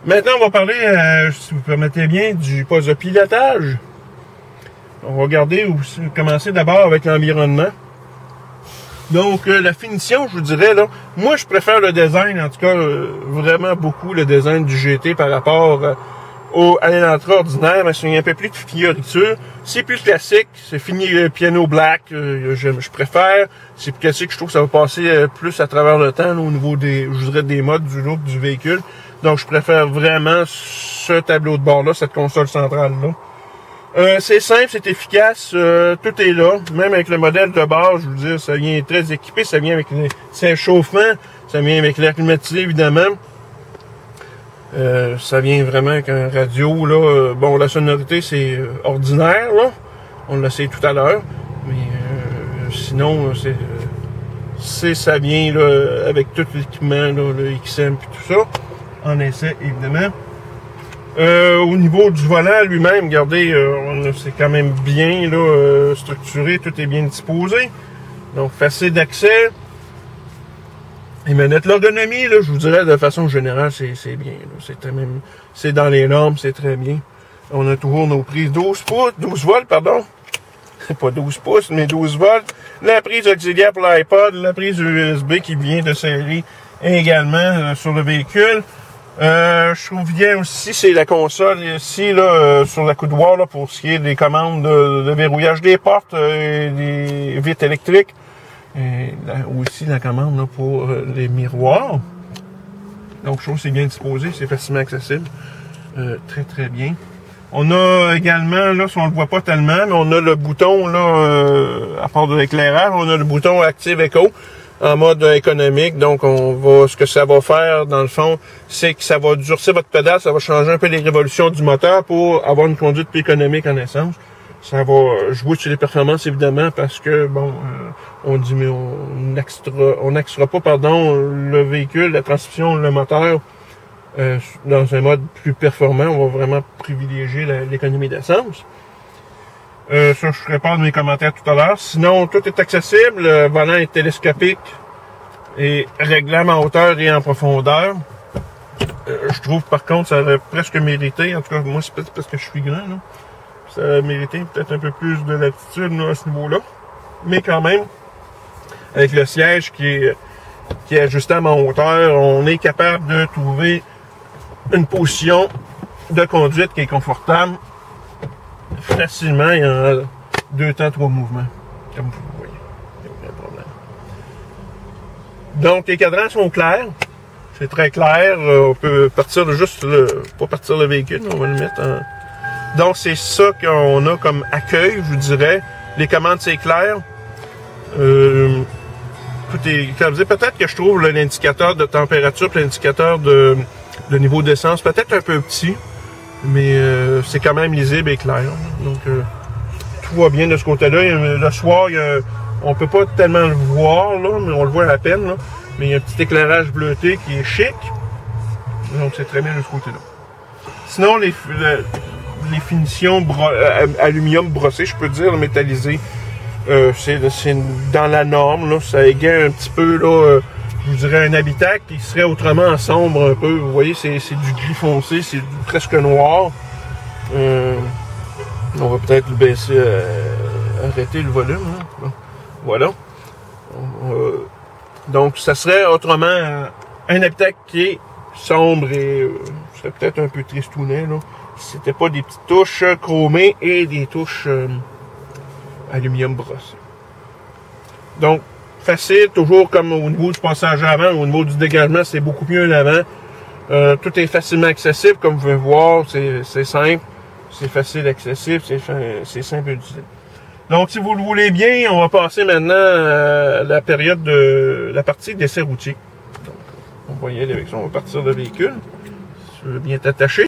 Maintenant, on va parler, si vous permettez bien, du poste de pilotage. On va regarder ou commencer d'abord avec l'environnement. Donc, la finition, je vous dirais, là, moi, je préfère le design, en tout cas, vraiment beaucoup le design du GT par rapport à l'Elantra ordinaire, mais c'est un peu plus de fioriture. C'est plus classique, c'est fini piano black, je préfère. C'est plus classique, je trouve que ça va passer plus à travers le temps, là, au niveau des, je dirais, des modes du look du véhicule. Donc, je préfère vraiment ce tableau de bord-là, cette console centrale-là. C'est simple, c'est efficace, tout est là. Même avec le modèle de base, je veux dire, ça vient très équipé, ça vient avec les sièges chauffants, ça vient avec l'air climatisé, évidemment. Ça vient vraiment avec un radio, là. Bon, la sonorité, c'est ordinaire, là. On l'a essayé tout à l'heure. Mais sinon, ça vient là, avec tout l'équipement, là, le XM et tout ça. En essai, évidemment. Au niveau du volant lui-même, regardez, c'est quand même bien là, structuré, tout est bien disposé. Donc, facile d'accès. Les manettes, l'ergonomie, là, je vous dirais, de façon générale, c'est bien. C'est dans les normes, c'est très bien. On a toujours nos prises 12 volts, pardon. Pas 12 pouces, mais 12 volts. La prise auxiliaire pour l'iPod, la prise USB qui vient de série également sur le véhicule. Je trouve bien aussi, c'est la console ici, là, sur la coudoir, là, pour ce qui est des commandes de verrouillage des portes et des vitres électriques. Et aussi la commande là, pour les miroirs. Donc, je trouve que c'est bien disposé, c'est facilement accessible. Très, très bien. On a également, là, si on le voit pas tellement, mais on a le bouton, là, à part de l'éclairage, on a le bouton Active Echo en mode économique. Donc, ce que ça va faire, dans le fond, c'est que ça va durcir votre pédale, ça va changer un peu les révolutions du moteur pour avoir une conduite plus économique en essence. Ça va jouer sur les performances, évidemment, parce que, bon, on n'axera pas, pardon, le véhicule, la transmission, le moteur, dans un mode plus performant. On va vraiment privilégier l'économie d'essence. Ça, je ferai part de mes commentaires tout à l'heure. Sinon, tout est accessible. Le volant est télescopique et réglable en hauteur et en profondeur. Je trouve, par contre, ça aurait presque mérité. En tout cas, moi, c'est peut-être parce que je suis grand, là. Ça aurait mérité peut-être un peu plus de latitude là, à ce niveau-là. Mais quand même, avec le siège qui est ajustable en hauteur, on est capable de trouver une position de conduite qui est confortable facilement et en 2 temps, 3 mouvements. Comme vous voyez, il n'y a aucun problème. Donc, les cadrans sont clairs. C'est très clair. On peut partir pas partir le véhicule, on va le mettre en... Donc, c'est ça qu'on a comme accueil, je vous dirais. Les commandes, c'est clair. Tout est... Peut-être que je trouve l'indicateur de température et l'indicateur de niveau d'essence peut-être un peu petit, mais c'est quand même lisible et clair. Donc, tout va bien de ce côté-là. Le soir, on peut pas tellement le voir, là, mais on le voit à peine. Là. Mais il y a un petit éclairage bleuté qui est chic. Donc, c'est très bien de ce côté-là. Sinon, les finitions aluminium brossé, je peux dire, métallisé, c'est dans la norme, là, ça égaye un petit peu, là, je vous dirais un habitacle qui serait autrement en sombre un peu. Vous voyez, c'est du gris foncé, c'est presque noir. On va peut-être le baisser, arrêter le volume. Hein. Bon, voilà. Donc, ça serait autrement un habitacle qui est sombre et serait peut-être un peu tristounet, là. C'était pas des petites touches chromées et des touches aluminium brossé. Donc, facile, toujours comme au niveau du passage avant, au niveau du dégagement, c'est beaucoup mieux l'avant. Tout est facilement accessible, comme vous pouvez voir, c'est simple, c'est facile accessible, c'est simple à utiliser. Donc, si vous le voulez bien, on va passer maintenant à la partie d'essai routier. Donc, on va y aller avec ça, on va partir le véhicule. Je veux bien t'attacher.